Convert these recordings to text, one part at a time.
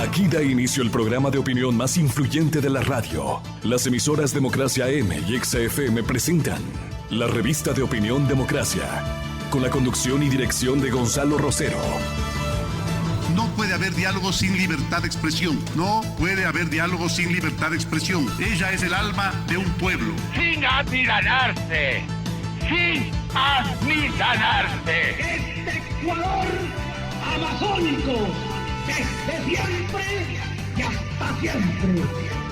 Aquí da inicio el programa de opinión más influyente de la radio. Las emisoras Democracia AM y XFM presentan la revista de opinión Democracia, con la conducción y dirección de Gonzalo Rosero. No puede haber diálogo sin libertad de expresión. No puede haber diálogo sin libertad de expresión. Ella es el alma de un pueblo. Sin amilanarse. Sin amilanarse. Este Ecuador amazónico, desde siempre y hasta siempre.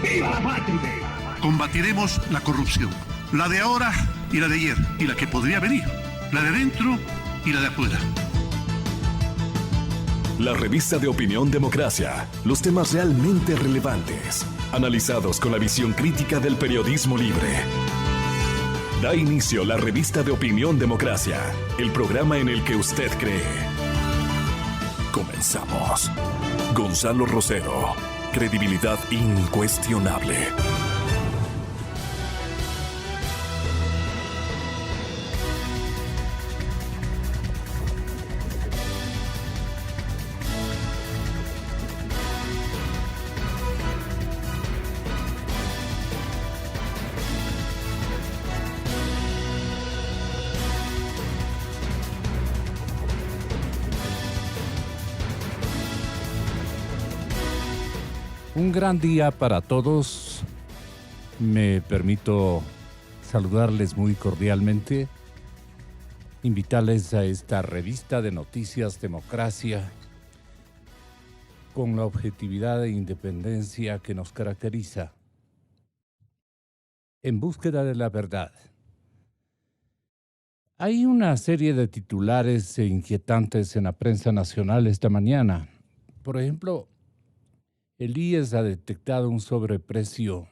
¡Viva la patria! Combatiremos la corrupción. La de ahora y la de ayer. Y la que podría venir. La de adentro y la de afuera. La revista de opinión Democracia. Los temas realmente relevantes, analizados con la visión crítica del periodismo libre. Da inicio la revista de opinión Democracia, el programa en el que usted cree. Comenzamos. Gonzalo Rosero, credibilidad incuestionable. Un gran día para todos. Me permito saludarles muy cordialmente, invitarles a esta revista de noticias Democracia con la objetividad e independencia que nos caracteriza, en búsqueda de la verdad. Hay una serie de titulares inquietantes en la prensa nacional esta mañana. Por ejemplo, el IES ha detectado un sobreprecio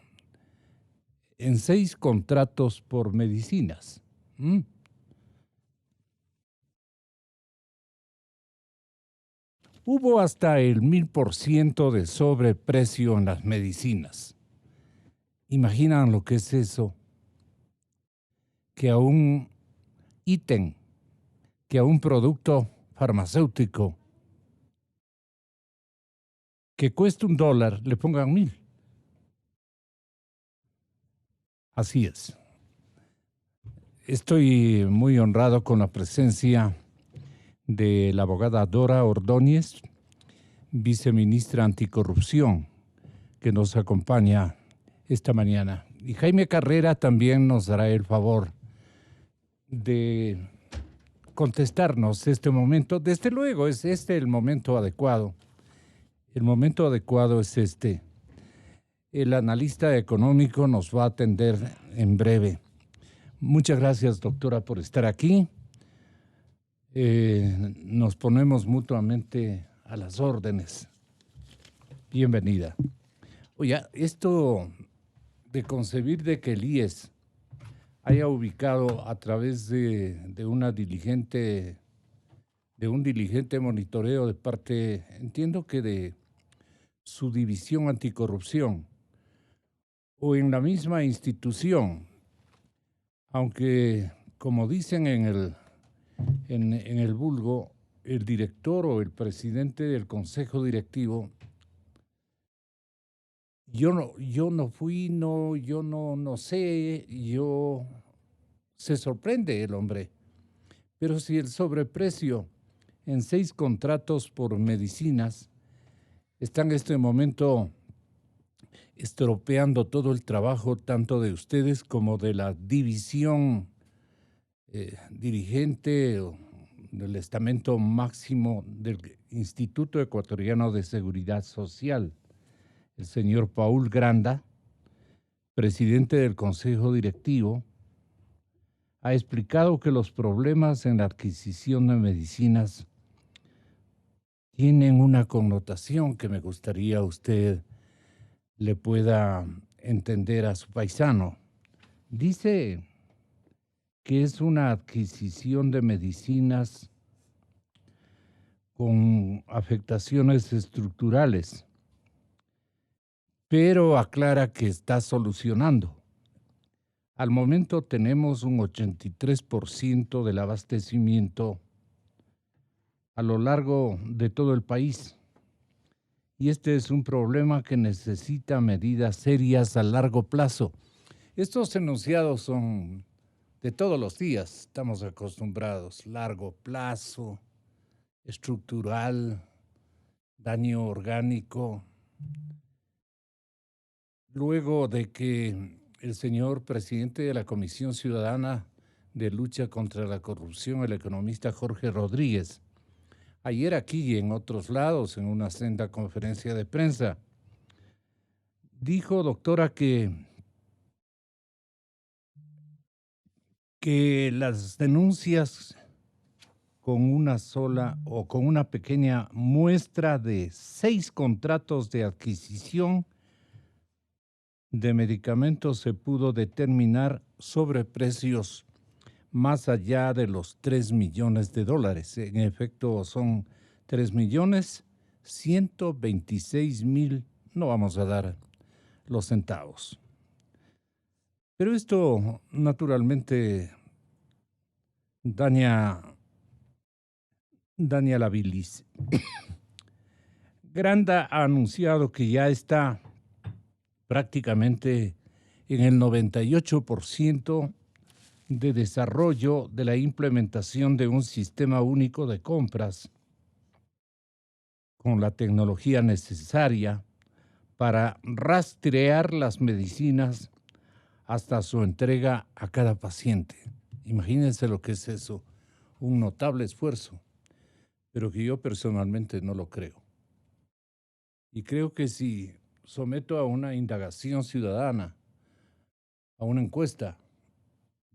en 6 contratos por medicinas. Hubo hasta el 1000% de sobreprecio en las medicinas. ¿Imaginan lo que es eso? Que a un ítem, que a un producto farmacéutico que cueste $1, le pongan 1000. Así es. Estoy muy honrado con la presencia de la abogada Dora Ordóñez, viceministra anticorrupción, que nos acompaña esta mañana. Y Jaime Carrera también nos dará el favor de contestarnos este momento. Desde luego, es este el momento adecuado. El momento adecuado es este. El analista económico nos va a atender en breve. Muchas gracias, doctora, por estar aquí. Nos ponemos mutuamente a las órdenes. Bienvenida. Oye, esto de concebir de que el IES haya ubicado a través de un diligente monitoreo de parte, entiendo que de su división anticorrupción, o en la misma institución, aunque, como dicen en el vulgo, el director o el presidente del consejo directivo, yo no sé, se sorprende el hombre. Pero si el sobreprecio en 6 contratos por medicinas está en este momento estropeando todo el trabajo tanto de ustedes como de la división dirigente del estamento máximo del Instituto Ecuatoriano de Seguridad Social, el señor Paul Granda, presidente del Consejo Directivo, ha explicado que los problemas en la adquisición de medicinas tienen una connotación que me gustaría usted le pueda entender a su paisano. Dice que es una adquisición de medicinas con afectaciones estructurales, pero aclara que está solucionando. Al momento tenemos un 83% del abastecimiento a lo largo de todo el país y este es un problema que necesita medidas serias a largo plazo. Estos enunciados son de todos los días, estamos acostumbrados, largo plazo, estructural, daño orgánico. Luego de que el señor presidente de la Comisión Ciudadana de Lucha contra la Corrupción, el economista Jorge Rodríguez, ayer aquí y en otros lados, en una senda conferencia de prensa, dijo, doctora, que las denuncias con una sola o con una pequeña muestra de 6 contratos de adquisición de medicamentos se pudo determinar sobreprecios más allá de los 3 millones de dólares. En efecto, son 3.126.000, no vamos a dar los centavos. Pero esto naturalmente daña la bilis. Granda ha anunciado que ya está prácticamente en el 98% de desarrollo de la implementación de un sistema único de compras con la tecnología necesaria para rastrear las medicinas hasta su entrega a cada paciente. Imagínense lo que es eso, un notable esfuerzo, pero que yo personalmente no lo creo. Y creo que si someto a una indagación ciudadana, a una encuesta,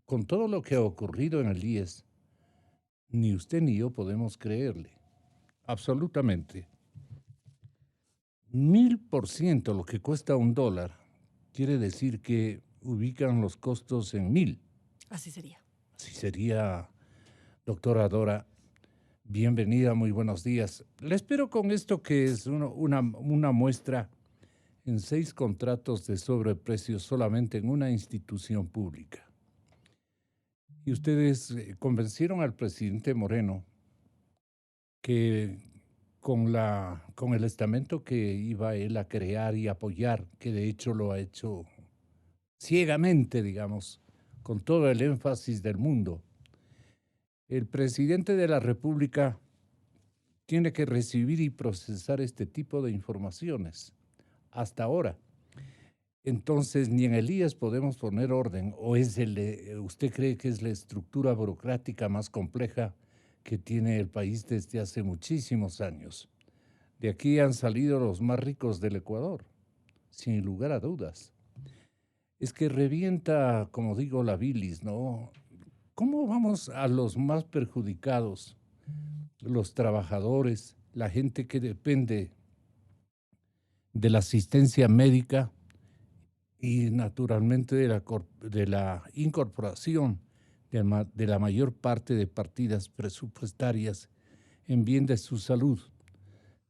con todo lo que ha ocurrido en el IES, ni usted ni yo podemos creerle. Absolutamente. 1000% lo que cuesta $1 quiere decir que ubican los costos en 1000. Así sería. Así sería, doctora Dora. Bienvenida, muy buenos días. Le espero con esto que es una muestra en 6 contratos de sobreprecio solamente en una institución pública. Y ustedes convencieron al presidente Moreno que con el estamento que iba él a crear y apoyar, que de hecho lo ha hecho ciegamente, digamos, con todo el énfasis del mundo, el presidente de la República tiene que recibir y procesar este tipo de informaciones. Hasta ahora. Entonces, ni en el IES podemos poner orden, o ¿usted cree que es la estructura burocrática más compleja que tiene el país desde hace muchísimos años? De aquí han salido los más ricos del Ecuador, sin lugar a dudas. Es que revienta, como digo, la bilis, ¿no? ¿Cómo vamos a los más perjudicados? Los trabajadores, la gente que depende de la asistencia médica y naturalmente de la incorporación de la mayor parte de partidas presupuestarias en bien de su salud,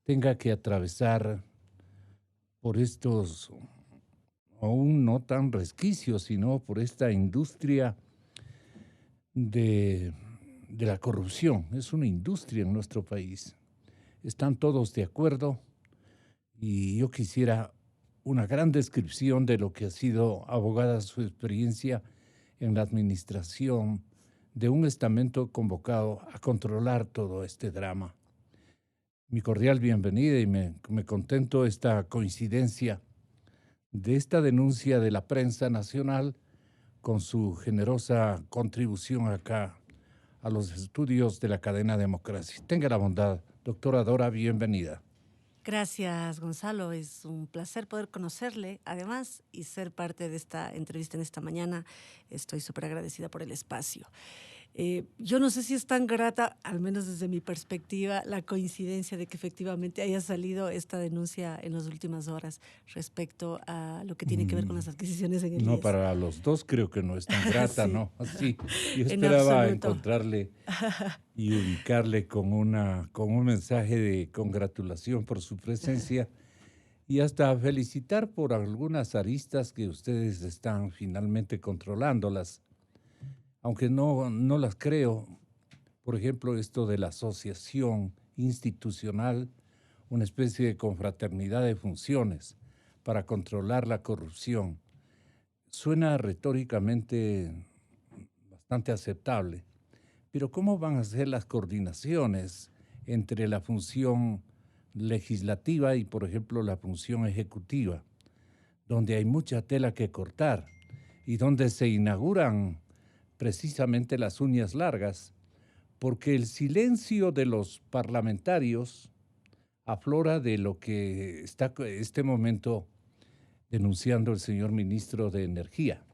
tenga que atravesar por estos, aún no tan resquicios, sino por esta industria de la corrupción. Es una industria en nuestro país. Están todos de acuerdo. Y yo quisiera una gran descripción de lo que ha sido, abogada, su experiencia en la administración de un estamento convocado a controlar todo este drama. Mi cordial bienvenida y me contento esta coincidencia de esta denuncia de la prensa nacional con su generosa contribución acá a los estudios de la cadena Democracia. Tenga la bondad, doctora Dora, bienvenida. Gracias, Gonzalo. Es un placer poder conocerle, además, y ser parte de esta entrevista en esta mañana. Estoy súper agradecida por el espacio. Yo no sé si es tan grata, al menos desde mi perspectiva, la coincidencia de que efectivamente haya salido esta denuncia en las últimas horas respecto a lo que tiene que ver con las adquisiciones en el No, IES. para los dos creo que no es tan grata, Sí. ¿no? Así, yo En esperaba absoluto. encontrarle y ubicarle con un mensaje de congratulación por su presencia y hasta felicitar por algunas aristas que ustedes están finalmente controlándolas. Aunque no las creo, por ejemplo, esto de la asociación institucional, una especie de confraternidad de funciones para controlar la corrupción. Suena retóricamente bastante aceptable, pero ¿cómo van a ser las coordinaciones entre la función legislativa y, por ejemplo, la función ejecutiva, donde hay mucha tela que cortar y donde se inauguran precisamente las uñas largas, porque el silencio de los parlamentarios aflora de lo que está en este momento denunciando el señor ministro de Energía,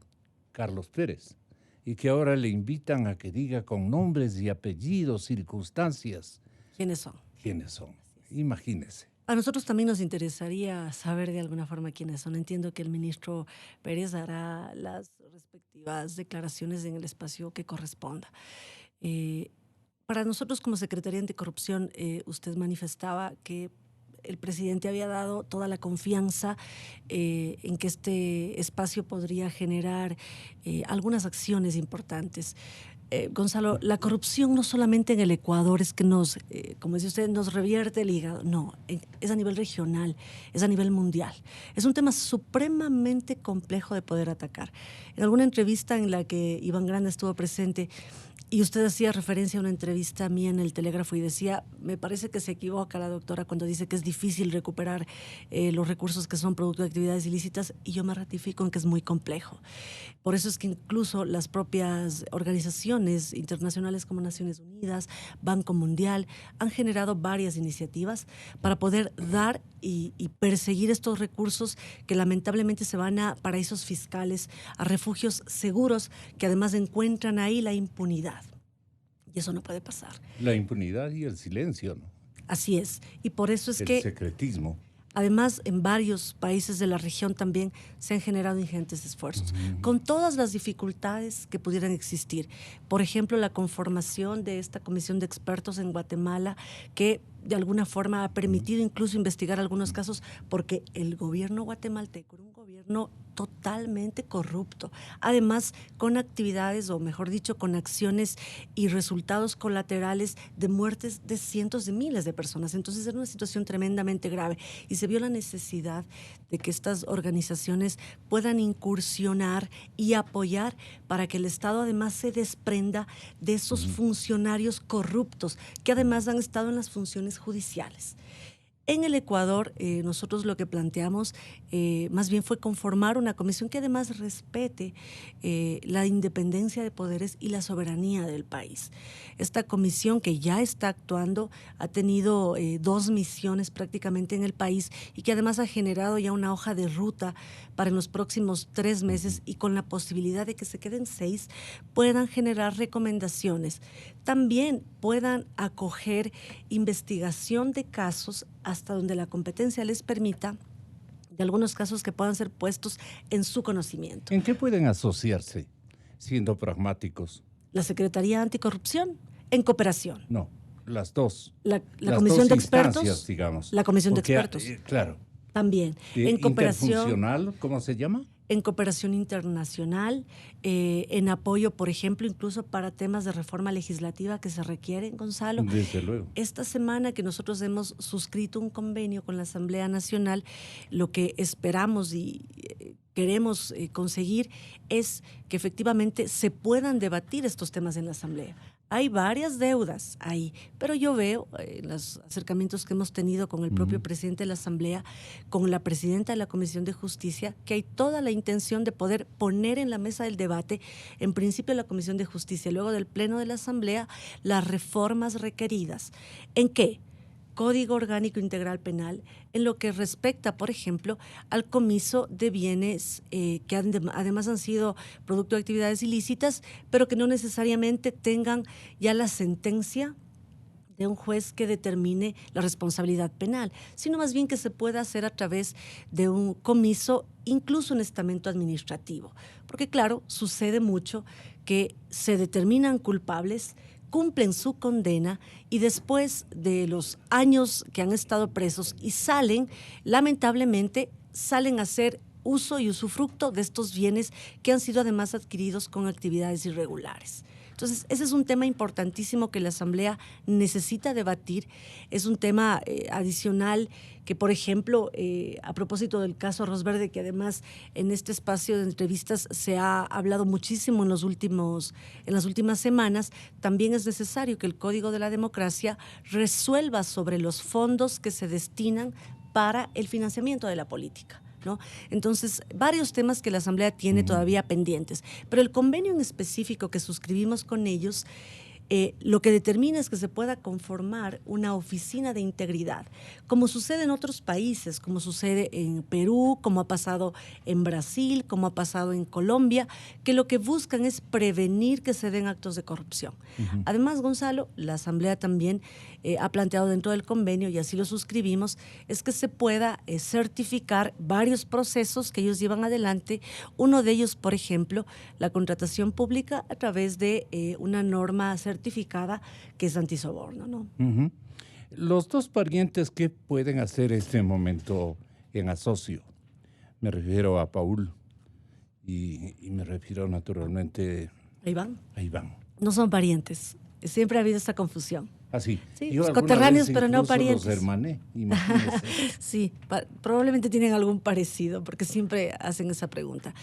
Carlos Pérez, y que ahora le invitan a que diga con nombres y apellidos, circunstancias. ¿Quiénes son? ¿Quiénes son? Imagínese. A nosotros también nos interesaría saber de alguna forma quiénes son. Entiendo que el ministro Pérez hará las respectivas declaraciones en el espacio que corresponda. Para nosotros como Secretaría Anticorrupción, usted manifestaba que el presidente había dado toda la confianza en que este espacio podría generar algunas acciones importantes. Gonzalo, la corrupción no solamente en el Ecuador es que nos, como dice usted, nos revierte el hígado. No, es a nivel regional, es a nivel mundial. Es un tema supremamente complejo de poder atacar. En alguna entrevista en la que Iván Granda estuvo presente, y usted hacía referencia a una entrevista mía en el Telégrafo y decía, me parece que se equivoca la doctora cuando dice que es difícil recuperar los recursos que son producto de actividades ilícitas, y yo me ratifico en que es muy complejo. Por eso es que incluso las propias organizaciones internacionales como Naciones Unidas, Banco Mundial, han generado varias iniciativas para poder dar y perseguir estos recursos que lamentablemente se van a paraísos fiscales, a refugios seguros que además encuentran ahí la impunidad. Y eso no puede pasar. La impunidad y el silencio, ¿no? Así es. Y por eso es el que secretismo. Además, en varios países de la región también se han generado ingentes esfuerzos, con todas las dificultades que pudieran existir. Por ejemplo, la conformación de esta comisión de expertos en Guatemala, que de alguna forma ha permitido incluso investigar algunos casos, porque el gobierno guatemalteco era un gobierno totalmente corrupto, además con actividades, o mejor dicho, con acciones y resultados colaterales de muertes de cientos de miles de personas. Entonces era una situación tremendamente grave y se vio la necesidad de que estas organizaciones puedan incursionar y apoyar para que el Estado además se desprenda de esos funcionarios corruptos que además han estado en las funciones judiciales. En el Ecuador, nosotros lo que planteamos más bien fue conformar una comisión que además respete la independencia de poderes y la soberanía del país. Esta comisión, que ya está actuando, ha tenido 2 misiones prácticamente en el país y que además ha generado ya una hoja de ruta para en los próximos 3 meses, y con la posibilidad de que se queden 6, puedan generar recomendaciones. También puedan acoger investigación de casos hasta donde la competencia les permita, de algunos casos que puedan ser puestos en su conocimiento. ¿En qué pueden asociarse, siendo pragmáticos? La Secretaría Anticorrupción, en cooperación. No, las dos. La las Comisión dos de Expertos, instancias, digamos. la Comisión de Porque, Expertos. Claro. También. En cooperación. Interfuncional, ¿cómo se llama? En cooperación internacional, en apoyo, por ejemplo, incluso para temas de reforma legislativa que se requieren, Gonzalo. Desde luego. Esta semana que nosotros hemos suscrito un convenio con la Asamblea Nacional, lo que esperamos y queremos conseguir es que efectivamente se puedan debatir estos temas en la Asamblea. Hay varias deudas ahí, pero yo veo en los acercamientos que hemos tenido con el propio presidente de la Asamblea, con la presidenta de la Comisión de Justicia, que hay toda la intención de poder poner en la mesa del debate, en principio la Comisión de Justicia, luego del Pleno de la Asamblea, las reformas requeridas. ¿En qué? Código Orgánico Integral Penal, en lo que respecta, por ejemplo, al comiso de bienes que además han sido producto de actividades ilícitas, pero que no necesariamente tengan ya la sentencia de un juez que determine la responsabilidad penal, sino más bien que se pueda hacer a través de un comiso, incluso en estamento administrativo. Porque claro, sucede mucho que se determinan culpables, cumplen su condena y después de los años que han estado presos y salen, lamentablemente, salen a hacer uso y usufructo de estos bienes que han sido además adquiridos con actividades irregulares. Entonces, ese es un tema importantísimo que la Asamblea necesita debatir. Es un tema adicional que, por ejemplo, a propósito del caso Rosverde, que además en este espacio de entrevistas se ha hablado muchísimo en las últimas semanas, también es necesario que el Código de la Democracia resuelva sobre los fondos que se destinan para el financiamiento de la política, ¿no? Entonces, varios temas que la Asamblea tiene todavía pendientes, pero el convenio en específico que suscribimos con ellos, lo que determina es que se pueda conformar una oficina de integridad, como sucede en otros países, como sucede en Perú, como ha pasado en Brasil, como ha pasado en Colombia, que lo que buscan es prevenir que se den actos de corrupción. Además, Gonzalo, la Asamblea también ha planteado dentro del convenio, y así lo suscribimos, es que se pueda certificar varios procesos que ellos llevan adelante. Uno de ellos, por ejemplo, la contratación pública a través de una norma certificada que es antisoborno, ¿no? Los dos parientes, ¿qué pueden hacer en este momento en asocio? Me refiero a Paul y me refiero naturalmente a Iván. A Iván. No son parientes. Siempre ha habido esta confusión. Ah, sí. Sí, los coterráneos, pero no parientes. Los hermané, imagínese. Sí, probablemente tienen algún parecido, porque siempre hacen esa pregunta.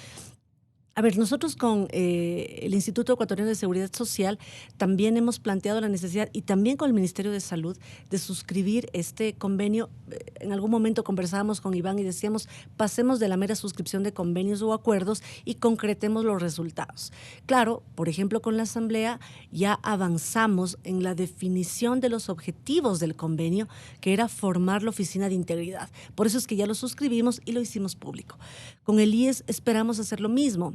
A ver, nosotros con el Instituto Ecuatoriano de Seguridad Social también hemos planteado la necesidad, y también con el Ministerio de Salud, de suscribir este convenio. En algún momento conversábamos con Iván y decíamos, pasemos de la mera suscripción de convenios o acuerdos y concretemos los resultados. Claro, por ejemplo, con la Asamblea ya avanzamos en la definición de los objetivos del convenio, que era formar la Oficina de Integridad. Por eso es que ya lo suscribimos y lo hicimos público. Con el IES esperamos hacer lo mismo.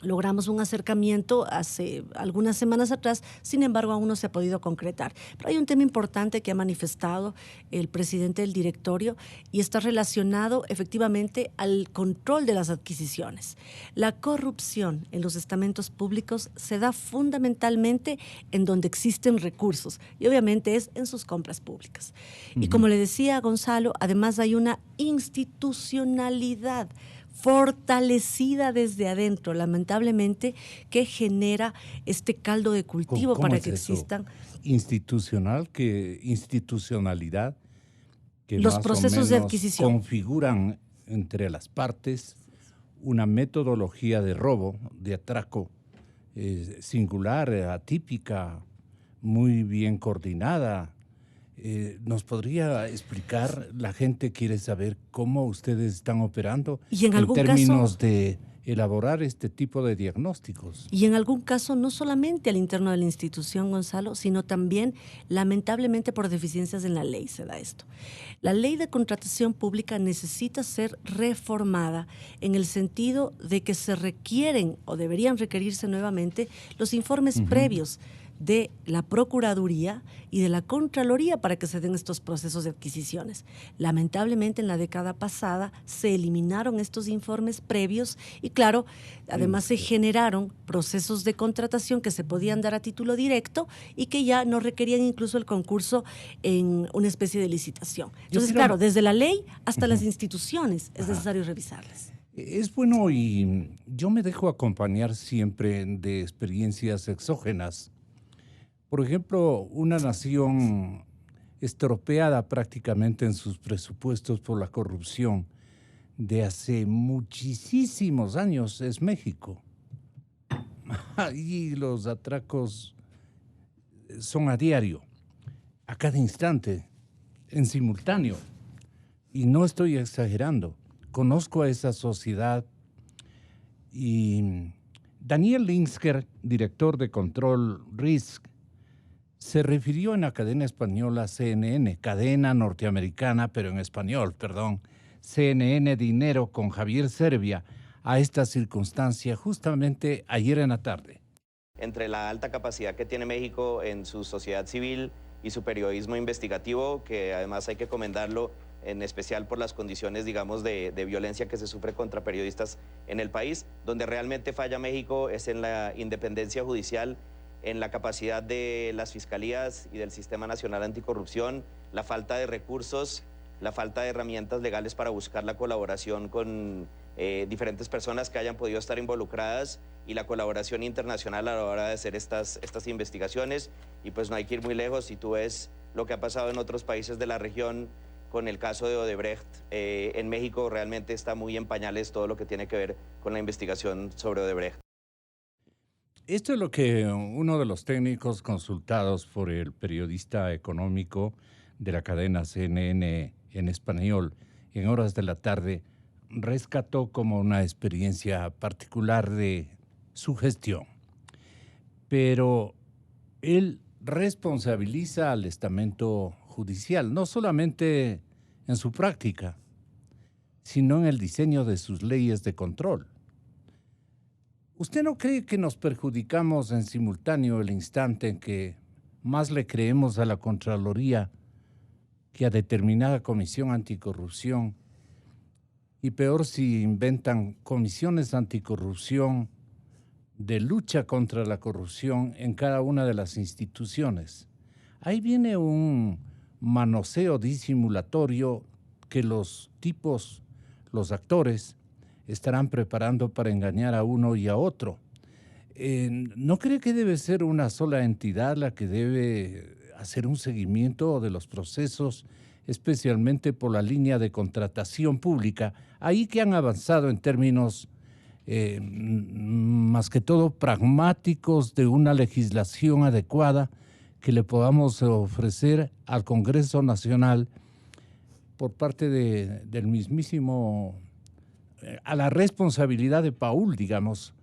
Logramos un acercamiento hace algunas semanas atrás, sin embargo aún no se ha podido concretar. Pero hay un tema importante que ha manifestado el presidente del directorio y está relacionado efectivamente al control de las adquisiciones. La corrupción en los estamentos públicos se da fundamentalmente en donde existen recursos y obviamente es en sus compras públicas. Y como le decía a Gonzalo, además hay una institucionalidad fortalecida desde adentro, lamentablemente, que genera este caldo de cultivo para que existan institucionalidad que los más procesos o de menos adquisición configuran entre las partes una metodología de robo, de atraco singular, atípica, muy bien coordinada. ¿Nos podría explicar? La gente quiere saber cómo ustedes están operando y en términos de elaborar este tipo de diagnósticos. Y en algún caso no solamente al interno de la institución, Gonzalo, sino también, lamentablemente, por deficiencias en la ley se da esto. La ley de contratación pública necesita ser reformada en el sentido de que se requieren o deberían requerirse nuevamente los informes previos de la Procuraduría y de la Contraloría para que se den estos procesos de adquisiciones. Lamentablemente, en la década pasada se eliminaron estos informes previos y, claro, además se generaron procesos de contratación que se podían dar a título directo y que ya no requerían incluso el concurso en una especie de licitación. Entonces, claro, desde la ley hasta las instituciones es necesario revisarlas. Es bueno, y yo me dejo acompañar siempre de experiencias exógenas. Por ejemplo, una nación estropeada prácticamente en sus presupuestos por la corrupción de hace muchísimos años es México. Y los atracos son a diario, a cada instante, en simultáneo. Y no estoy exagerando. Conozco a esa sociedad y Daniel Linsker, director de Control Risk, se refirió en la cadena española CNN, cadena norteamericana, pero en español, perdón, CNN Dinero con Javier Servia, a esta circunstancia justamente ayer en la tarde. Entre la alta capacidad que tiene México en su sociedad civil y su periodismo investigativo, que además hay que comendarlo en especial por las condiciones, digamos, de violencia que se sufre contra periodistas en el país, donde realmente falla México es en la independencia judicial, en la capacidad de las fiscalías y del Sistema Nacional Anticorrupción, la falta de recursos la falta de herramientas legales para buscar la colaboración con diferentes personas que hayan podido estar involucradas y la colaboración internacional a la hora de hacer estas investigaciones. Y pues no hay que ir muy lejos. Si tú ves lo que ha pasado en otros países de la región con el caso de Odebrecht, en México realmente está muy en pañales todo lo que tiene que ver con la investigación sobre Odebrecht. Esto es lo que uno de los técnicos consultados por el periodista económico de la cadena CNN en español en horas de la tarde rescató como una experiencia particular de su gestión. Pero él responsabiliza al estamento judicial, no solamente en su práctica, sino en el diseño de sus leyes de control. ¿Usted no cree que nos perjudicamos en simultáneo el instante en que más le creemos a la Contraloría que a determinada comisión anticorrupción? Y peor si inventan comisiones anticorrupción de lucha contra la corrupción en cada una de las instituciones. Ahí viene un manoseo disimulatorio que los tipos, los actores, estarán preparando para engañar a uno y a otro. ¿No cree que debe ser una sola entidad la que debe hacer un seguimiento de los procesos, especialmente por la línea de contratación pública? Ahí que han avanzado en términos más que todo pragmáticos de una legislación adecuada que le podamos ofrecer al Congreso Nacional por parte del mismísimo, a la responsabilidad de Paul, digamos,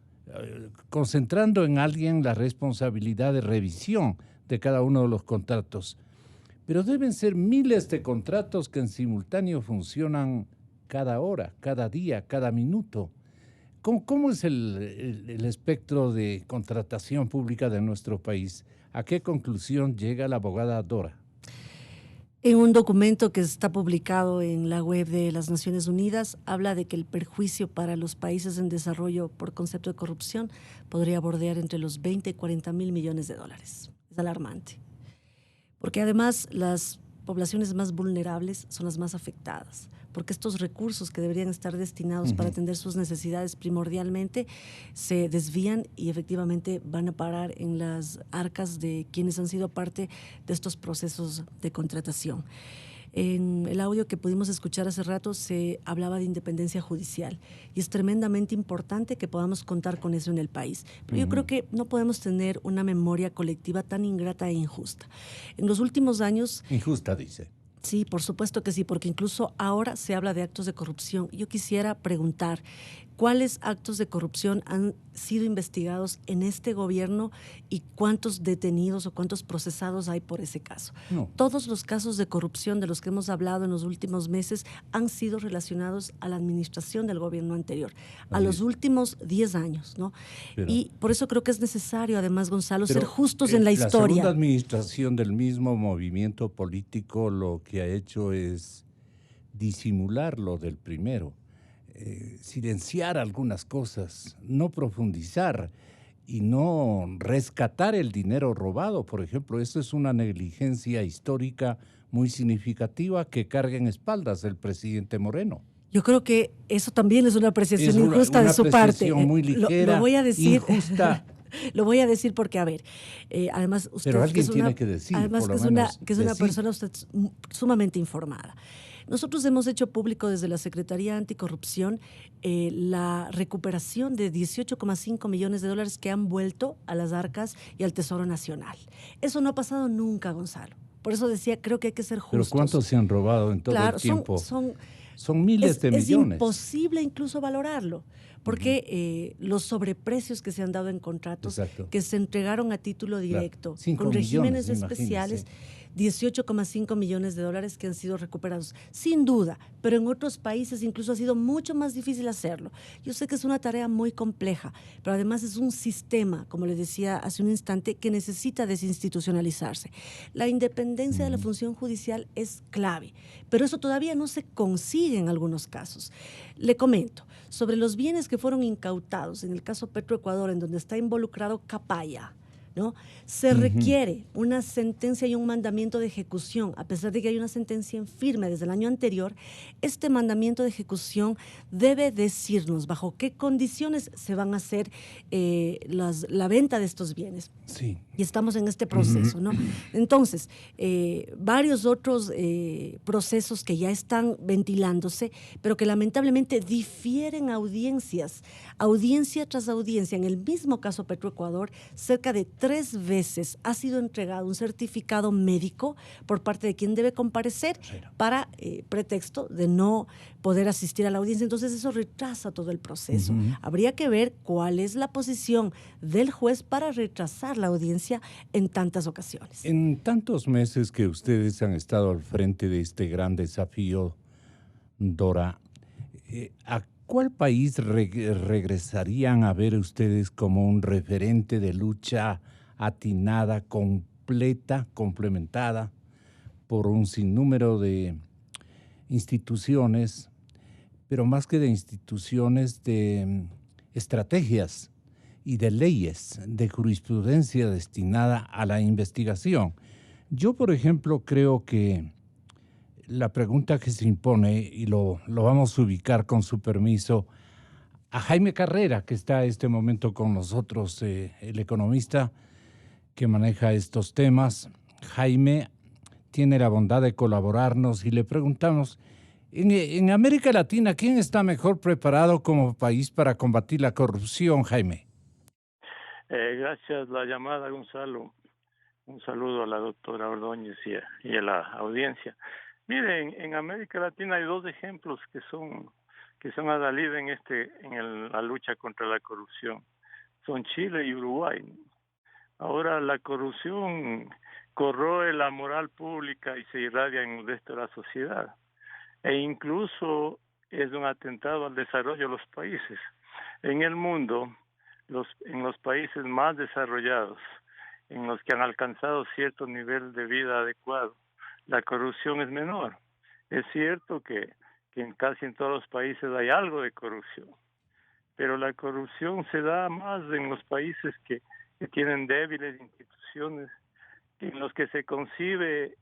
concentrando en alguien la responsabilidad de revisión de cada uno de los contratos. Pero deben ser miles de contratos que en simultáneo funcionan cada hora, cada día, cada minuto. ¿Cómo es el espectro de contratación pública de nuestro país? ¿A qué conclusión llega la abogada Dora? En un documento que está publicado en la web de las Naciones Unidas, habla de que el perjuicio para los países en desarrollo por concepto de corrupción podría bordear entre los 20 y 40 mil millones de dólares. Es alarmante. Porque además las poblaciones más vulnerables son las más afectadas, porque estos recursos que deberían estar destinados para atender sus necesidades primordialmente se desvían y efectivamente van a parar en las arcas de quienes han sido parte de estos procesos de contratación. En el audio que pudimos escuchar hace rato se hablaba de independencia judicial y es tremendamente importante que podamos contar con eso en el país. Pero yo creo que no podemos tener una memoria colectiva tan ingrata e injusta. En los últimos años... Injusta, dice. Sí, por supuesto que sí, porque incluso ahora se habla de actos de corrupción. Yo quisiera preguntar, ¿cuáles actos de corrupción han sido investigados en este gobierno y cuántos detenidos o cuántos procesados hay por ese caso? No. Todos los casos de corrupción de los que hemos hablado en los últimos meses han sido relacionados a la administración del gobierno anterior, a los últimos 10 años, ¿no? Y por eso creo que es necesario, además, Gonzalo, ser justos en la historia. La segunda administración del mismo movimiento político lo que ha hecho es disimular lo del primero. Silenciar algunas cosas, no profundizar y no rescatar el dinero robado, por ejemplo. Eso es una negligencia histórica muy significativa que carga en espaldas del presidente Moreno. Yo creo que eso también es una apreciación injusta de su parte. Muy ligera, lo voy a decir, injusta. Lo voy a decir porque, a ver, además usted... Pero alguien tiene que decir, además que es una persona usted sumamente informada. Nosotros hemos hecho público desde la Secretaría Anticorrupción la recuperación de 18,5 millones de dólares que han vuelto a las arcas y al Tesoro Nacional. Eso no ha pasado nunca, Gonzalo. Por eso decía, creo que hay que ser justos. ¿Pero cuántos se han robado en todo el tiempo? Son miles de millones. Es imposible incluso valorarlo, porque los sobreprecios que se han dado en contratos, que se entregaron a título directo, con regímenes especiales, 18,5 millones de dólares que han sido recuperados, sin duda, pero en otros países incluso ha sido mucho más difícil hacerlo. Yo sé que es una tarea muy compleja, pero además es un sistema, como le decía hace un instante, que necesita desinstitucionalizarse. La independencia de la función judicial es clave, pero eso todavía no se consigue en algunos casos. Le comento, sobre los bienes que fueron incautados en el caso Petroecuador, en donde está involucrado Capaya, ¿no? Se requiere una sentencia y un mandamiento de ejecución. A pesar de que hay una sentencia en firme desde el año anterior, este mandamiento de ejecución debe decirnos bajo qué condiciones se van a hacer la venta de estos bienes. Sí. Y estamos en este proceso, ¿no? Entonces, varios otros procesos que ya están ventilándose, pero que lamentablemente difieren audiencia tras audiencia. En el mismo caso Petroecuador, cerca de 3 veces ha sido entregado un certificado médico por parte de quien debe comparecer para pretexto de no poder asistir a la audiencia. Entonces eso retrasa todo el proceso. Habría que ver cuál es la posición del juez para retrasar la audiencia en tantas ocasiones. En tantos meses que ustedes han estado al frente de este gran desafío, Dora, ¿a cuál país regresarían a ver ustedes como un referente de lucha atinada, completa, complementada por un sinnúmero de instituciones, pero más que de instituciones, de estrategias y de leyes, de jurisprudencia destinada a la investigación? Yo, por ejemplo, creo que la pregunta que se impone, y lo vamos a ubicar con su permiso, a Jaime Carrera, que está en este momento con nosotros, el economista que maneja estos temas. Jaime tiene la bondad de colaborarnos y le preguntamos, en América Latina, ¿quién está mejor preparado como país para combatir la corrupción, Jaime? Gracias la llamada, Gonzalo. Un saludo a la doctora Ordóñez y a la audiencia. Miren, en América Latina hay 2 ejemplos que son a Dalí en la lucha contra la corrupción. Son Chile y Uruguay. Ahora la corrupción corroe la moral pública y se irradia en el resto de la sociedad. E incluso es un atentado al desarrollo de los países. En el mundo, en los países más desarrollados, en los que han alcanzado cierto nivel de vida adecuado, la corrupción es menor. Es cierto que casi en todos los países hay algo de corrupción, pero la corrupción se da más en los países que tienen débiles instituciones, en los que se concibe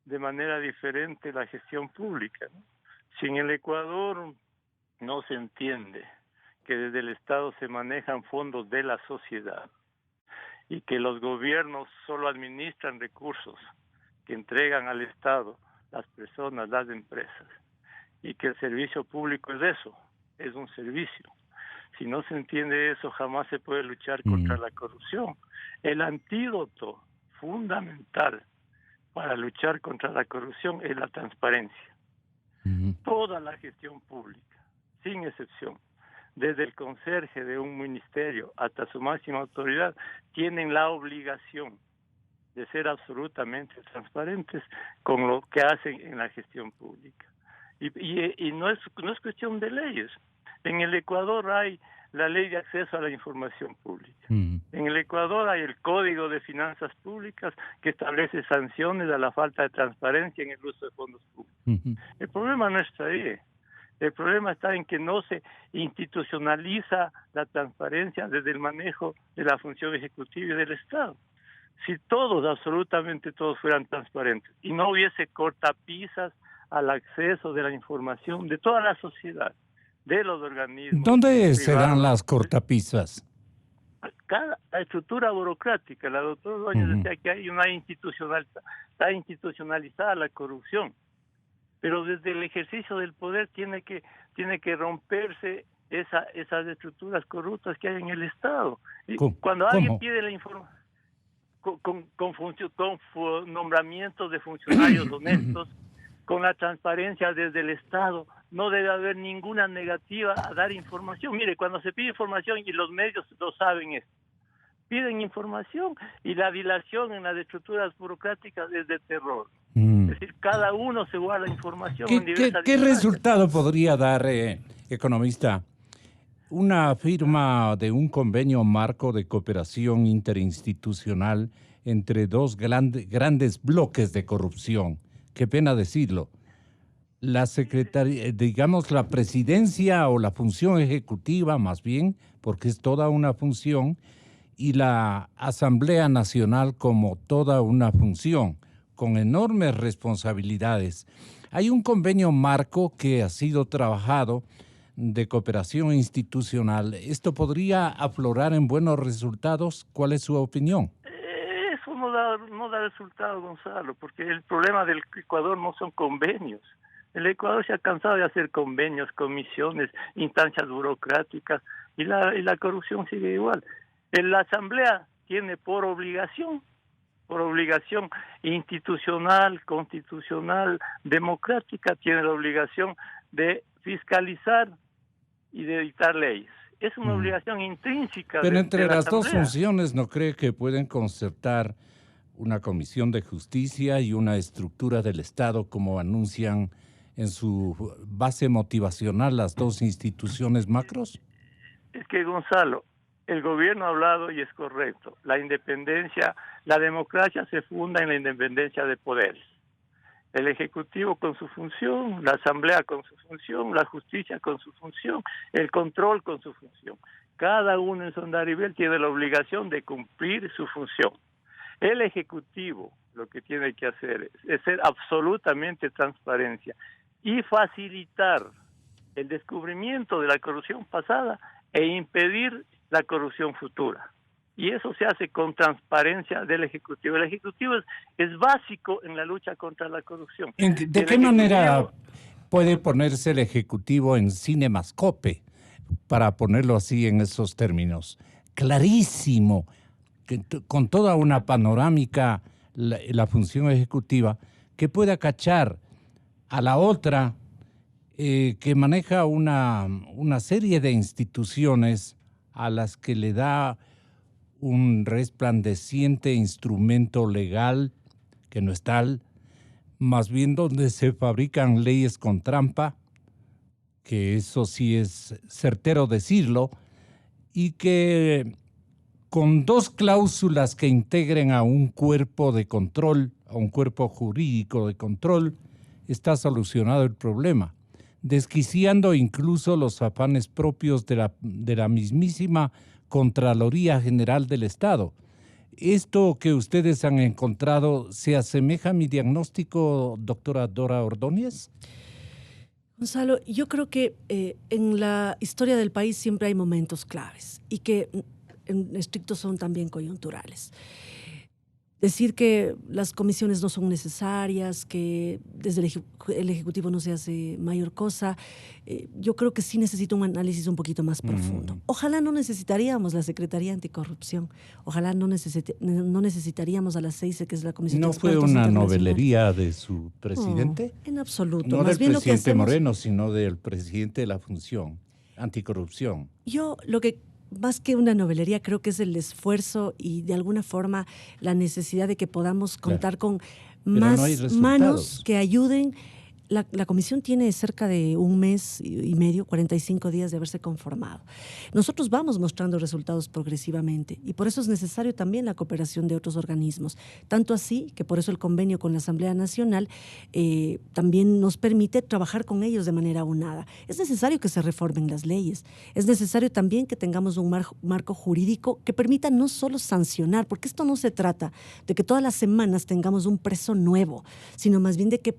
de manera diferente la gestión pública, ¿no? Si en el Ecuador no se entiende que desde el Estado se manejan fondos de la sociedad y que los gobiernos solo administran recursos que entregan al Estado las personas, las empresas, y que el servicio público es eso, es un servicio. Si no se entiende eso, jamás se puede luchar contra la corrupción. El antídoto fundamental para luchar contra la corrupción es la transparencia. Toda la gestión pública, sin excepción, desde el conserje de un ministerio hasta su máxima autoridad, tienen la obligación de ser absolutamente transparentes con lo que hacen en la gestión pública. Y no es cuestión de leyes. En el Ecuador hay la ley de acceso a la información pública. En el Ecuador hay el Código de Finanzas Públicas que establece sanciones a la falta de transparencia en el uso de fondos públicos. El problema no está ahí. El problema está en que no se institucionaliza la transparencia desde el manejo de la función ejecutiva y del Estado. Si todos, absolutamente todos, fueran transparentes y no hubiese cortapisas al acceso de la información de toda la sociedad, de los organismos. ¿Dónde serán las cortapisas? La estructura burocrática. La doctora Ordóñez decía que hay una está institucionalizada la corrupción, pero desde el ejercicio del poder tiene que romperse esas estructuras corruptas que hay en el Estado. Y cuando alguien pide la información con nombramientos de funcionarios honestos, con la transparencia desde el Estado, no debe haber ninguna negativa a dar información. Mire, cuando se pide información, y los medios lo saben esto, piden información y la dilación en las estructuras burocráticas es de terror. Es decir, cada uno se guarda información. ¿Qué resultado podría dar, economista, una firma de un convenio marco de cooperación interinstitucional entre 2 grandes bloques de corrupción? Qué pena decirlo. La secretaría, digamos, la presidencia o la función ejecutiva, más bien, porque es toda una función, y la Asamblea Nacional como toda una función, con enormes responsabilidades. Hay un convenio marco que ha sido trabajado de cooperación institucional. ¿Esto podría aflorar en buenos resultados? ¿Cuál es su opinión? Eso no da resultado, Gonzalo, porque el problema del Ecuador no son convenios. El Ecuador se ha cansado de hacer convenios, comisiones, instancias burocráticas, y la corrupción sigue igual. La Asamblea tiene por obligación institucional, constitucional, democrática, tiene la obligación de fiscalizar y de dictar leyes. Es una obligación intrínseca. Pero entre de la las dos Asamblea. funciones, ¿no cree que pueden concertar una comisión de justicia y una estructura del Estado, como anuncian en su base motivacional las dos instituciones macros? Es que, Gonzalo, el gobierno ha hablado y es correcto. La independencia, la democracia se funda en la independencia de poderes. El Ejecutivo con su función, la Asamblea con su función, la justicia con su función, el control con su función. Cada uno en su andarivel tiene la obligación de cumplir su función. El Ejecutivo lo que tiene que hacer es ser absolutamente transparencia y facilitar el descubrimiento de la corrupción pasada e impedir la corrupción futura. Y eso se hace con transparencia del Ejecutivo. El Ejecutivo es básico en la lucha contra la corrupción. ¿De qué manera puede ponerse el Ejecutivo en cinemascope, para ponerlo así en esos términos? Clarísimo, con toda una panorámica, la función ejecutiva, que pueda cachar a la otra, que maneja una serie de instituciones a las que le da un resplandeciente instrumento legal, que no es tal, más bien donde se fabrican leyes con trampa, que eso sí es certero decirlo, y que con dos cláusulas que integren a un cuerpo de control, a un cuerpo jurídico de control, está solucionado el problema, desquiciando incluso los afanes propios de la mismísima Contraloría General del Estado. ¿Esto que ustedes han encontrado se asemeja a mi diagnóstico, doctora Dora Ordóñez? Gonzalo, yo creo que en la historia del país siempre hay momentos claves y que en estricto son también coyunturales. Decir que las comisiones no son necesarias, que desde el Ejecutivo no se hace mayor cosa, yo creo que sí necesita un análisis un poquito más profundo. Ojalá no necesitaríamos la Secretaría Anticorrupción, ojalá no necesitaríamos a la CEICE, que es la Comisión de Expertos Internacionales. ¿No fue una Internacional. novelería de su presidente? No, en absoluto. No Más del bien presidente lo que hacemos, Moreno, sino del presidente de la función anticorrupción. Yo lo que más que una novelería, creo que es el esfuerzo y de alguna forma la necesidad de que podamos contar con más manos que ayuden. La comisión tiene cerca de un mes y medio, 45 días de haberse conformado. Nosotros vamos mostrando resultados progresivamente y por eso es necesario también la cooperación de otros organismos. Tanto así que por eso el convenio con la Asamblea Nacional también nos permite trabajar con ellos de manera unada. Es necesario que se reformen las leyes. Es necesario también que tengamos un marco jurídico que permita no solo sancionar, porque esto no se trata de que todas las semanas tengamos un preso nuevo, sino más bien de que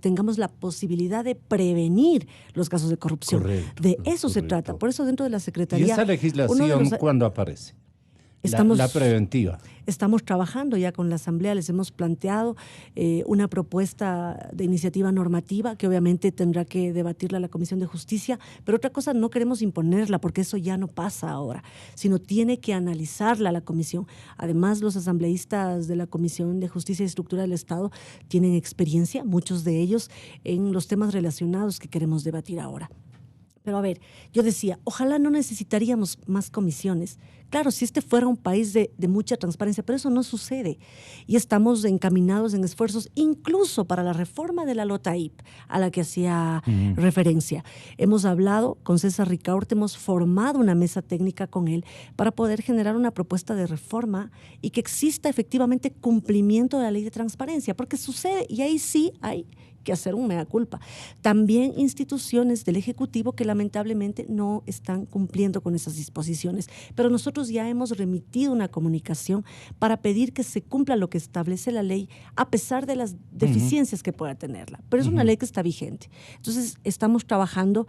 tengamos la posibilidad de prevenir los casos de corrupción. De eso se trata. Por eso dentro de la Secretaría... ¿Y esa legislación cuándo aparece? La preventiva. Estamos trabajando ya con la Asamblea, les hemos planteado una propuesta de iniciativa normativa que obviamente tendrá que debatirla la Comisión de Justicia, pero otra cosa, no queremos imponerla porque eso ya no pasa ahora, sino tiene que analizarla la Comisión. Además, los asambleístas de la Comisión de Justicia y Estructura del Estado tienen experiencia, muchos de ellos, en los temas relacionados que queremos debatir ahora. Pero a ver, yo decía, ojalá no necesitaríamos más comisiones. Claro, si este fuera un país de mucha transparencia, pero eso no sucede. Y estamos encaminados en esfuerzos incluso para la reforma de la LOTAIP, a la que hacía referencia. Hemos hablado con César Ricaurte, hemos formado una mesa técnica con él para poder generar una propuesta de reforma y que exista efectivamente cumplimiento de la ley de transparencia, porque sucede, y ahí sí hay que hacer un mea culpa. También instituciones del Ejecutivo que lamentablemente no están cumpliendo con esas disposiciones. Pero nosotros ya hemos remitido una comunicación para pedir que se cumpla lo que establece la ley, a pesar de las deficiencias que pueda tenerla. Pero es una ley que está vigente. Entonces, estamos trabajando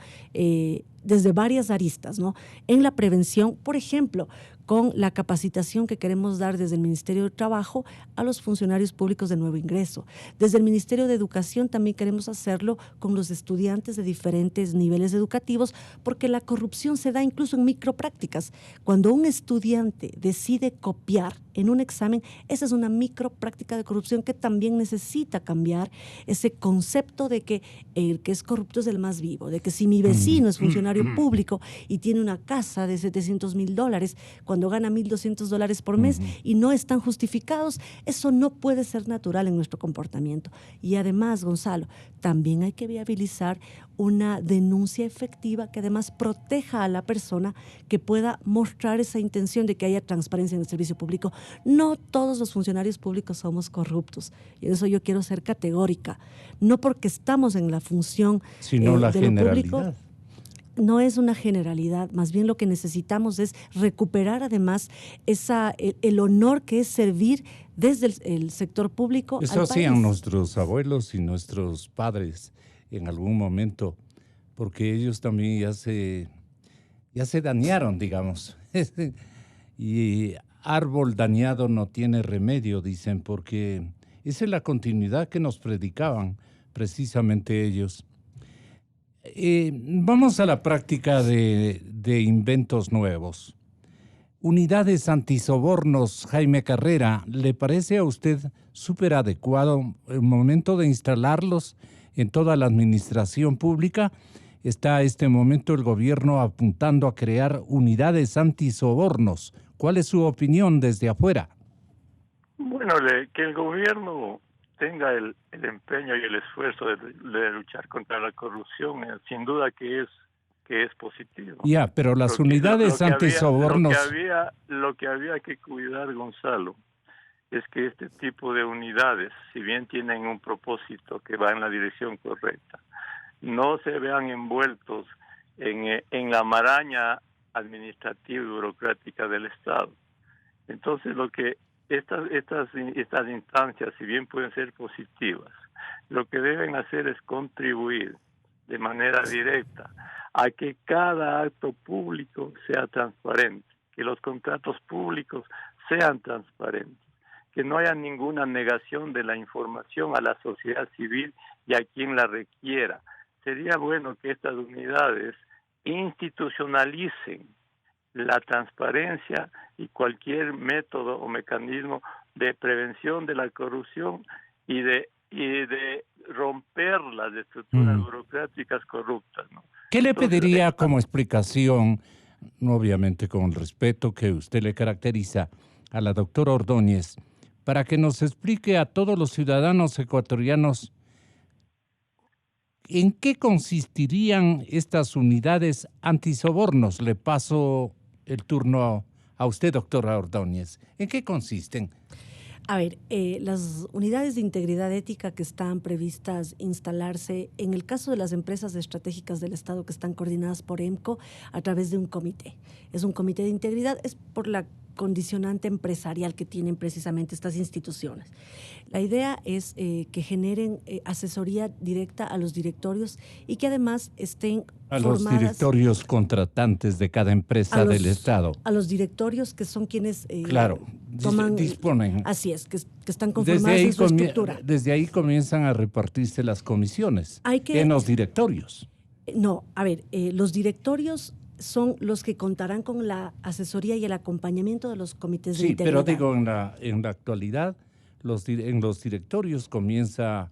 desde varias aristas, ¿no? En la prevención, por ejemplo, con la capacitación que queremos dar desde el Ministerio de Trabajo a los funcionarios públicos de nuevo ingreso. Desde el Ministerio de Educación también queremos hacerlo con los estudiantes de diferentes niveles educativos, porque la corrupción se da incluso en microprácticas. Cuando un estudiante decide copiar en un examen, esa es una micropráctica de corrupción que también necesita cambiar ese concepto de que el que es corrupto es el más vivo, de que si mi vecino es funcionario público y tiene una casa de $700,000, cuando gana $1,200 por mes y no están justificados, eso no puede ser natural en nuestro comportamiento. Y además, Gonzalo, también hay que viabilizar una denuncia efectiva que además proteja a la persona, que pueda mostrar esa intención de que haya transparencia en el servicio público. No todos los funcionarios públicos somos corruptos, y en eso yo quiero ser categórica. No porque estamos en la función sino la de lo generalidad. público. No es una generalidad, más bien lo que necesitamos es recuperar además el honor que es servir desde el sector público Eso al país. hacían nuestros abuelos y nuestros padres en algún momento, porque ellos también ya se dañaron, digamos. Y árbol dañado no tiene remedio, dicen, porque esa es la continuidad que nos predicaban precisamente ellos. Vamos a la práctica de inventos nuevos. Unidades antisobornos, Jaime Carrera, ¿le parece a usted súper adecuado el momento de instalarlos en toda la administración pública? Está a este momento el gobierno apuntando a crear unidades antisobornos. ¿Cuál es su opinión desde afuera? Bueno, que el gobierno tenga el empeño y el esfuerzo de luchar contra la corrupción, sin duda que es positivo. Ya, pero las unidades antisobornos... Lo que había que cuidar, Gonzalo, es que este tipo de unidades, si bien tienen un propósito que va en la dirección correcta, no se vean envueltos en la maraña administrativa y burocrática del Estado. Entonces, lo que estas instancias, si bien pueden ser positivas, lo que deben hacer es contribuir de manera directa a que cada acto público sea transparente, que los contratos públicos sean transparentes, que no haya ninguna negación de la información a la sociedad civil y a quien la requiera. Sería bueno que estas unidades institucionalicen la transparencia y cualquier método o mecanismo de prevención de la corrupción y de romper las estructuras burocráticas corruptas, ¿no? ¿Qué le pediría como explicación, obviamente con el respeto que usted le caracteriza, a la doctora Ordóñez, para que nos explique a todos los ciudadanos ecuatorianos en qué consistirían estas unidades antisobornos? Le paso el turno a usted, doctora Ordóñez. ¿En qué consisten? A ver, las unidades de integridad ética que están previstas instalarse en el caso de las empresas estratégicas del Estado que están coordinadas por EMCO a través de un comité. Es un comité de integridad, es por la condicionante empresarial que tienen precisamente estas instituciones. La idea es que generen asesoría directa a los directorios y que además estén a formadas, los directorios contratantes de cada empresa del Estado. A los directorios que son quienes disponen. Así es, que están conformados en su estructura. Desde ahí comienzan a repartirse las comisiones en los directorios. No, a ver, los directorios son los que contarán con la asesoría y el acompañamiento de los comités de integridad. Sí, pero digo, en la actualidad, en los directorios comienza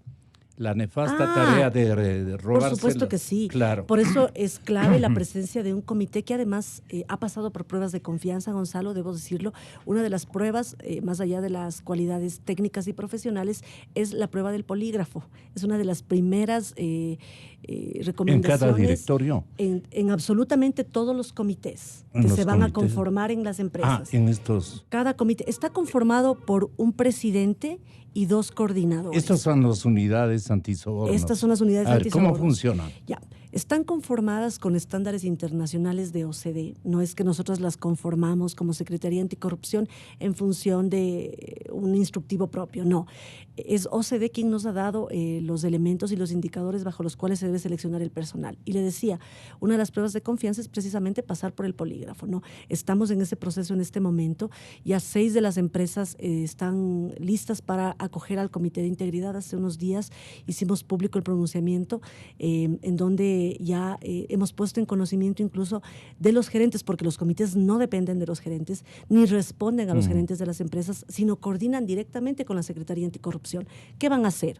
la nefasta tarea de robarse. Por supuesto que sí. Claro. Por eso es clave la presencia de un comité que además ha pasado por pruebas de confianza, Gonzalo, debo decirlo. Una de las pruebas, más allá de las cualidades técnicas y profesionales, es la prueba del polígrafo. Es una de las primeras recomendaciones. ¿En cada directorio? En absolutamente todos los comités que se van a conformar en las empresas. En estos. Cada comité está conformado por un presidente y 2 coordinadores. Estas son las unidades antisobornos. Estas son las unidades A ver, antisobornos. ¿cómo funcionan? Ya. Están conformadas con estándares internacionales de OCDE. No es que nosotros las conformamos como Secretaría Anticorrupción en función de un instructivo propio, no. Es OCDE quien nos ha dado los elementos y los indicadores bajo los cuales se debe seleccionar el personal. Y le decía, una de las pruebas de confianza es precisamente pasar por el polígrafo, ¿no? Estamos en ese proceso en este momento. Ya 6 de las empresas están listas para acoger al Comité de Integridad. Hace unos días hicimos público el pronunciamiento en donde ya hemos puesto en conocimiento incluso de los gerentes, porque los comités no dependen de los gerentes, ni responden a los gerentes de las empresas, sino coordinan directamente con la Secretaría Anticorrupción. ¿Qué van a hacer?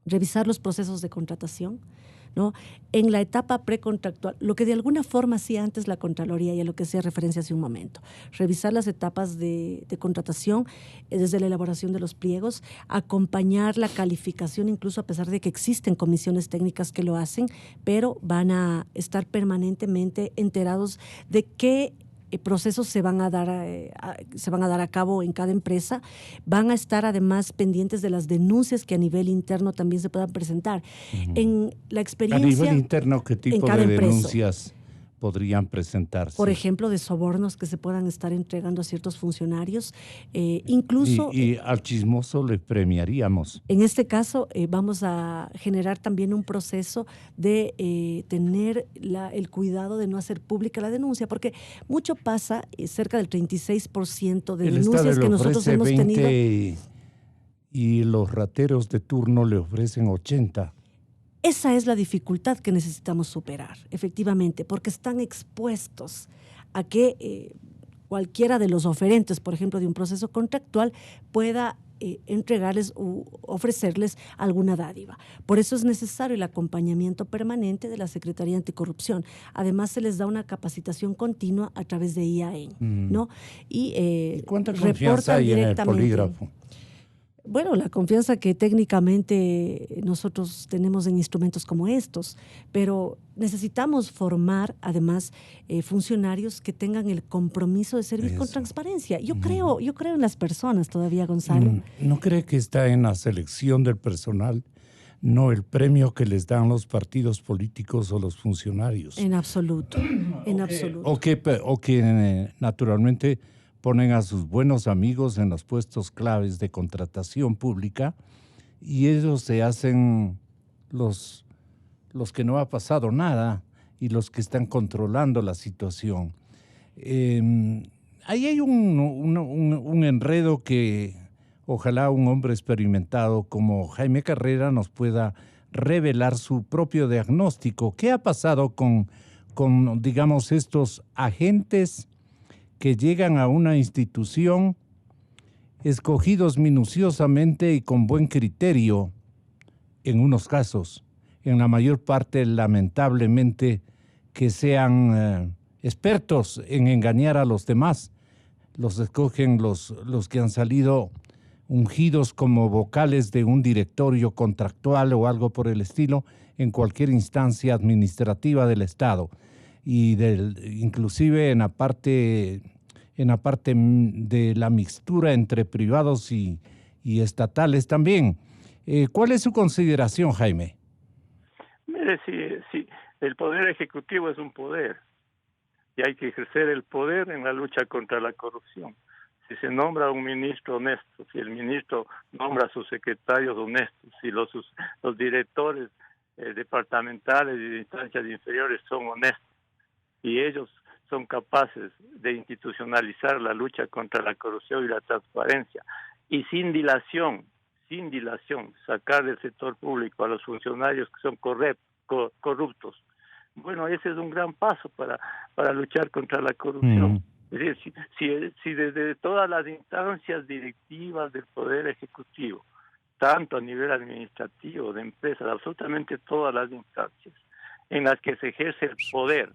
Revisar los procesos de contratación, ¿no? En la etapa precontractual, lo que de alguna forma hacía antes la Contraloría y a lo que hacía referencia hace un momento, revisar las etapas de contratación desde la elaboración de los pliegos, acompañar la calificación, incluso a pesar de que existen comisiones técnicas que lo hacen, pero van a estar permanentemente enterados de qué procesos se van a dar a cabo en cada empresa. Van a estar además pendientes de las denuncias que a nivel interno también se puedan presentar. En la experiencia... A nivel interno, ¿qué tipo de denuncias podrían presentarse? Por ejemplo, de sobornos que se puedan estar entregando a ciertos funcionarios. Incluso... Y al chismoso le premiaríamos. En este caso, vamos a generar también un proceso de tener el cuidado de no hacer pública la denuncia, porque mucho pasa, cerca del 36% de denuncias que nosotros hemos 20 tenido. Y los rateros de turno le ofrecen 80. Esa es la dificultad que necesitamos superar, efectivamente, porque están expuestos a que cualquiera de los oferentes, por ejemplo, de un proceso contractual, pueda entregarles u ofrecerles alguna dádiva. Por eso es necesario el acompañamiento permanente de la Secretaría Anticorrupción. Además, se les da una capacitación continua a través de IAEN, ¿no? ¿Y cuánta confianza hay en el polígrafo? Bueno, la confianza que técnicamente nosotros tenemos en instrumentos como estos, pero necesitamos formar además funcionarios que tengan el compromiso de servir con transparencia. Yo creo en las personas todavía, Gonzalo. ¿No cree que está en la selección del personal, no el premio que les dan los partidos políticos o los funcionarios? En absoluto, en absoluto. O que naturalmente ponen a sus buenos amigos en los puestos claves de contratación pública y ellos se hacen los que no ha pasado nada y los que están controlando la situación. Ahí hay un enredo que ojalá un hombre experimentado como Jaime Carrera nos pueda revelar su propio diagnóstico. ¿Qué ha pasado con digamos, estos agentes que llegan a una institución escogidos minuciosamente y con buen criterio en unos casos, en la mayor parte lamentablemente que sean expertos en engañar a los demás? Los escogen los que han salido ungidos como vocales de un directorio contractual o algo por el estilo en cualquier instancia administrativa del Estado. Y inclusive en la parte de la mixtura entre privados y estatales también. ¿Cuál es su consideración, Jaime? Mire, si el poder ejecutivo es un poder y hay que ejercer el poder en la lucha contra la corrupción. Si se nombra un ministro honesto, si el ministro nombra a sus secretarios honestos, si los directores departamentales y de instancias inferiores son honestos, y ellos son capaces de institucionalizar la lucha contra la corrupción y la transparencia, y sin dilación, sacar del sector público a los funcionarios que son corruptos. Bueno, ese es un gran paso para luchar contra la corrupción. Es decir, si desde todas las instancias directivas del Poder Ejecutivo, tanto a nivel administrativo, de empresas, absolutamente todas las instancias en las que se ejerce el poder,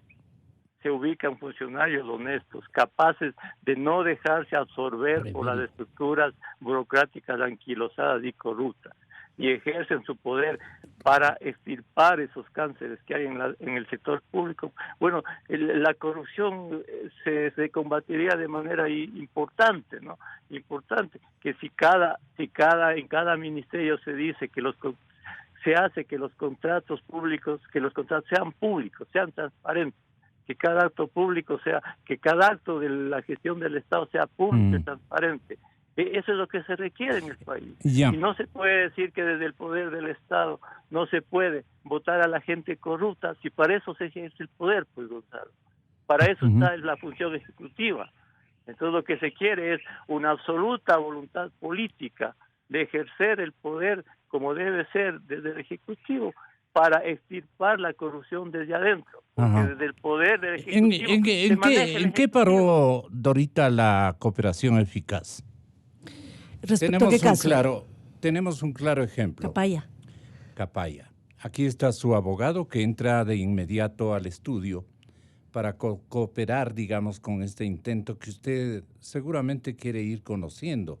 se ubican funcionarios honestos, capaces de no dejarse absorber por las estructuras burocráticas anquilosadas y corruptas, y ejercen su poder para extirpar esos cánceres que hay en el sector público, bueno, la corrupción se combatiría de manera importante, ¿no? Importante, que en cada ministerio se dice que se hace que los contratos públicos, que los contratos sean públicos, sean transparentes, que cada acto público que cada acto de la gestión del Estado sea público y transparente. Eso es lo que se requiere en el país. Ya. Y no se puede decir que desde el poder del Estado no se puede votar a la gente corrupta, si para eso se ejerce el poder, pues, Gonzalo. Para eso está la función ejecutiva. Entonces lo que se quiere es una absoluta voluntad política de ejercer el poder como debe ser desde el Ejecutivo para extirpar la corrupción desde adentro. Porque desde el poder del Ejecutivo... ¿En qué paró, Dorita, la cooperación eficaz? Tenemos un claro ejemplo. Capaya. Aquí está su abogado que entra de inmediato al estudio para cooperar, digamos, con este intento que usted seguramente quiere ir conociendo.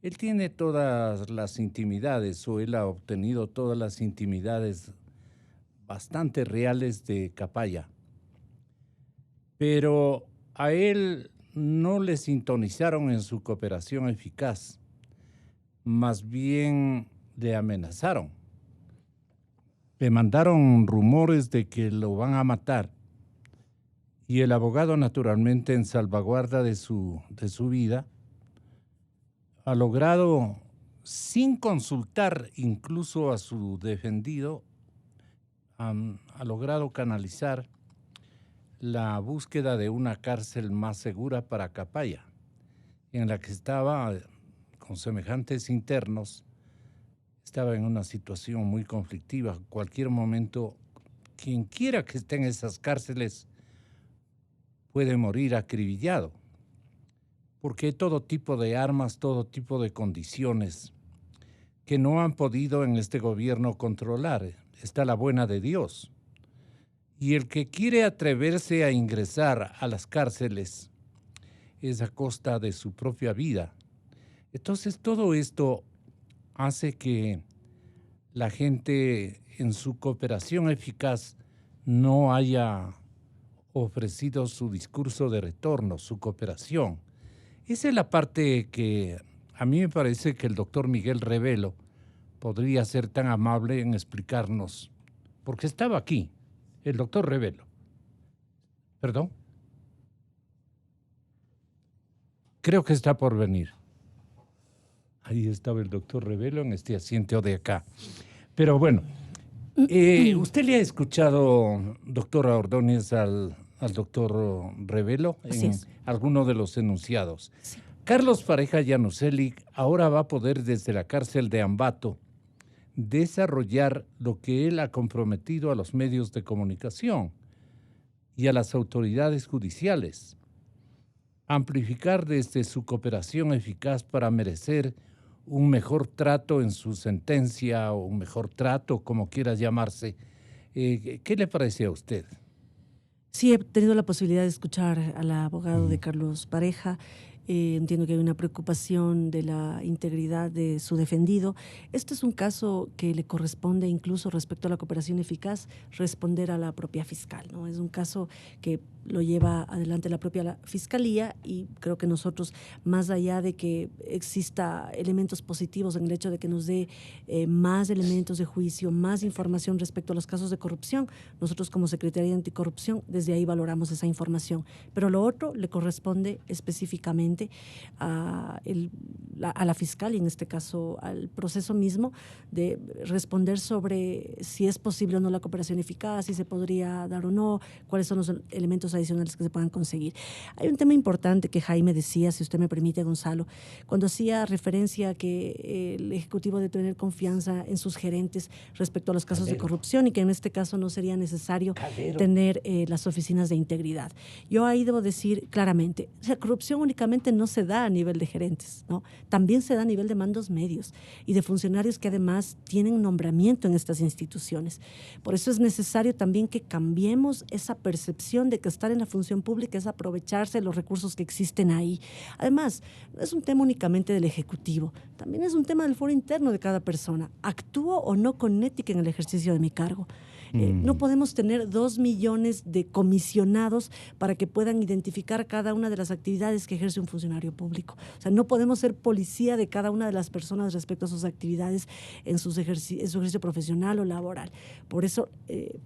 Él tiene todas las intimidades, o él ha obtenido todas las intimidades bastante reales de Capaya. Pero a él no le sintonizaron en su cooperación eficaz, más bien le amenazaron. Le mandaron rumores de que lo van a matar. Y el abogado, naturalmente, en salvaguarda de su vida, ha logrado, sin consultar incluso a su defendido, ha logrado canalizar la búsqueda de una cárcel más segura para Capaya, en la que estaba con semejantes internos, estaba en una situación muy conflictiva. En cualquier momento, quien quiera que esté en esas cárceles puede morir acribillado, porque hay todo tipo de armas, todo tipo de condiciones que no han podido en este gobierno controlar. Está la buena de Dios. Y el que quiere atreverse a ingresar a las cárceles es a costa de su propia vida. Entonces todo esto hace que la gente en su cooperación eficaz no haya ofrecido su discurso de retorno, su cooperación. Esa es la parte que a mí me parece que el doctor Miguel Rebelo podría ser tan amable en explicarnos, porque estaba aquí. El doctor Rebelo. ¿Perdón? Creo que está por venir. Ahí estaba el doctor Rebelo en este asiento de acá. Pero bueno, ¿usted le ha escuchado, doctora Ordóñez, al doctor Rebelo en alguno de los enunciados? Sí. Carlos Pareja Llanuselli ahora va a poder desde la cárcel de Ambato desarrollar lo que él ha comprometido a los medios de comunicación y a las autoridades judiciales. Amplificar desde su cooperación eficaz para merecer un mejor trato en su sentencia o un mejor trato, como quiera llamarse. ¿Qué le parece a usted? Sí, he tenido la posibilidad de escuchar al abogado de Carlos Pareja. Entiendo que hay una preocupación de la integridad de su defendido. Este es un caso que le corresponde, incluso respecto a la cooperación eficaz, responder a la propia fiscal, ¿no? Es un caso que lo lleva adelante la propia Fiscalía, y creo que nosotros, más allá de que exista elementos positivos en el hecho de que nos dé más elementos de juicio, más información respecto a los casos de corrupción, nosotros como Secretaría de Anticorrupción desde ahí valoramos esa información. Pero lo otro le corresponde específicamente a la fiscal, y en este caso al proceso mismo, de responder sobre si es posible o no la cooperación eficaz, si se podría dar o no, cuáles son los elementos adicionales que se puedan conseguir. Hay un tema importante que Jaime decía, si usted me permite, Gonzalo, cuando hacía referencia a que el Ejecutivo debe tener confianza en sus gerentes respecto a los casos de corrupción, y que en este caso no sería necesario tener las oficinas de integridad. Yo ahí debo decir claramente, la corrupción únicamente no se da a nivel de gerentes, ¿no? También se da a nivel de mandos medios y de funcionarios que además tienen nombramiento en estas instituciones. Por eso es necesario también que cambiemos esa percepción de que estar en la función pública es aprovecharse de los recursos que existen ahí. Además, no es un tema únicamente del Ejecutivo, también es un tema del foro interno de cada persona. ¿Actúo o no con ética en el ejercicio de mi cargo? No podemos tener 2 millones de comisionados para que puedan identificar cada una de las actividades que ejerce un funcionario público. O sea, no podemos ser policía de cada una de las personas respecto a sus actividades en su ejercicio profesional o laboral. Por eso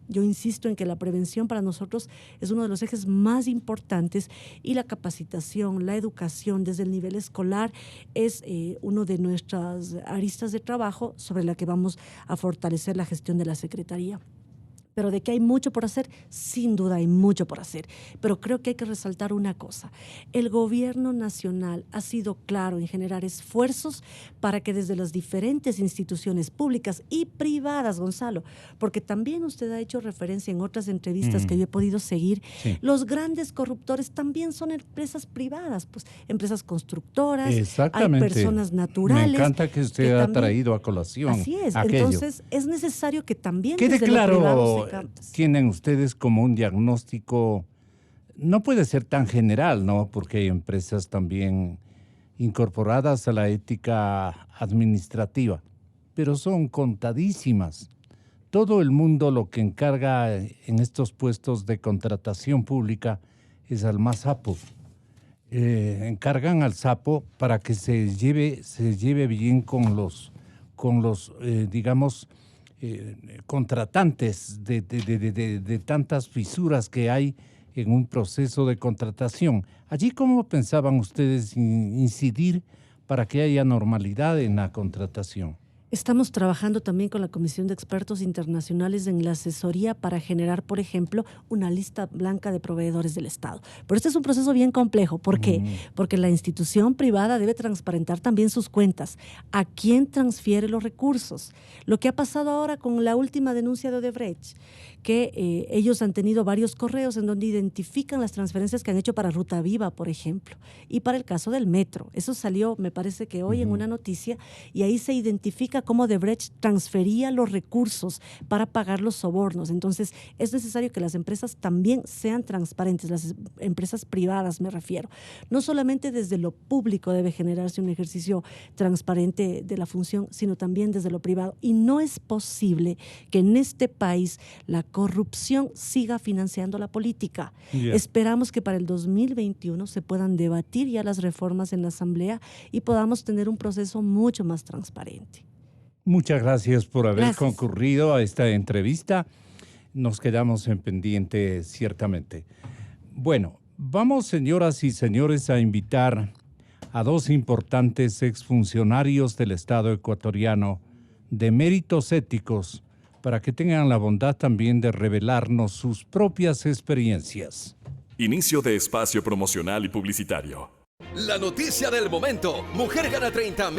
yo insisto en que la prevención para nosotros es uno de los ejes más importantes y la capacitación, la educación desde el nivel escolar es uno de nuestras aristas de trabajo sobre la que vamos a fortalecer la gestión de la Secretaría. Pero de que hay mucho por hacer, sin duda hay mucho por hacer. Pero creo que hay que resaltar una cosa. El gobierno nacional ha sido claro en generar esfuerzos para que desde las diferentes instituciones públicas y privadas, Gonzalo, porque también usted ha hecho referencia en otras entrevistas que yo he podido seguir, los grandes corruptores también son empresas privadas, pues empresas constructoras, hay personas naturales. Me encanta que usted ha traído a colación. Así es. Aquello. Entonces es necesario que también quede desde claro, lo privado tienen ustedes como un diagnóstico, no puede ser tan general, ¿no? Porque hay empresas también incorporadas a la ética administrativa, pero son contadísimas. Todo el mundo lo que encarga en estos puestos de contratación pública es al más sapo. Encargan al sapo para que se lleve bien con los digamos, contratantes de tantas fisuras que hay en un proceso de contratación. Allí, ¿cómo pensaban ustedes incidir para que haya normalidad en la contratación? Estamos trabajando también con la Comisión de Expertos Internacionales en la asesoría para generar, por ejemplo, una lista blanca de proveedores del Estado. Pero este es un proceso bien complejo. ¿Por qué? Porque la institución privada debe transparentar también sus cuentas. ¿A quién transfiere los recursos? Lo que ha pasado ahora con la última denuncia de Odebrecht, que ellos han tenido varios correos en donde identifican las transferencias que han hecho para Ruta Viva, por ejemplo, y para el caso del metro. Eso salió, me parece que hoy en una noticia, y ahí se identifica cómo Odebrecht transfería los recursos para pagar los sobornos. Entonces, es necesario que las empresas también sean transparentes, las empresas privadas me refiero. No solamente desde lo público debe generarse un ejercicio transparente de la función, sino también desde lo privado. Y no es posible que en este país la corrupción siga financiando la política. Esperamos que para el 2021 se puedan debatir ya las reformas en la Asamblea y podamos tener un proceso mucho más transparente. Muchas gracias por haber concurrido a esta entrevista. Nos quedamos en pendiente, ciertamente. Bueno, vamos, señoras y señores, a invitar a 2 importantes exfuncionarios del Estado ecuatoriano de méritos éticos para que tengan la bondad también de revelarnos sus propias experiencias. Inicio de espacio promocional y publicitario. La noticia del momento. Mujer gana 30,000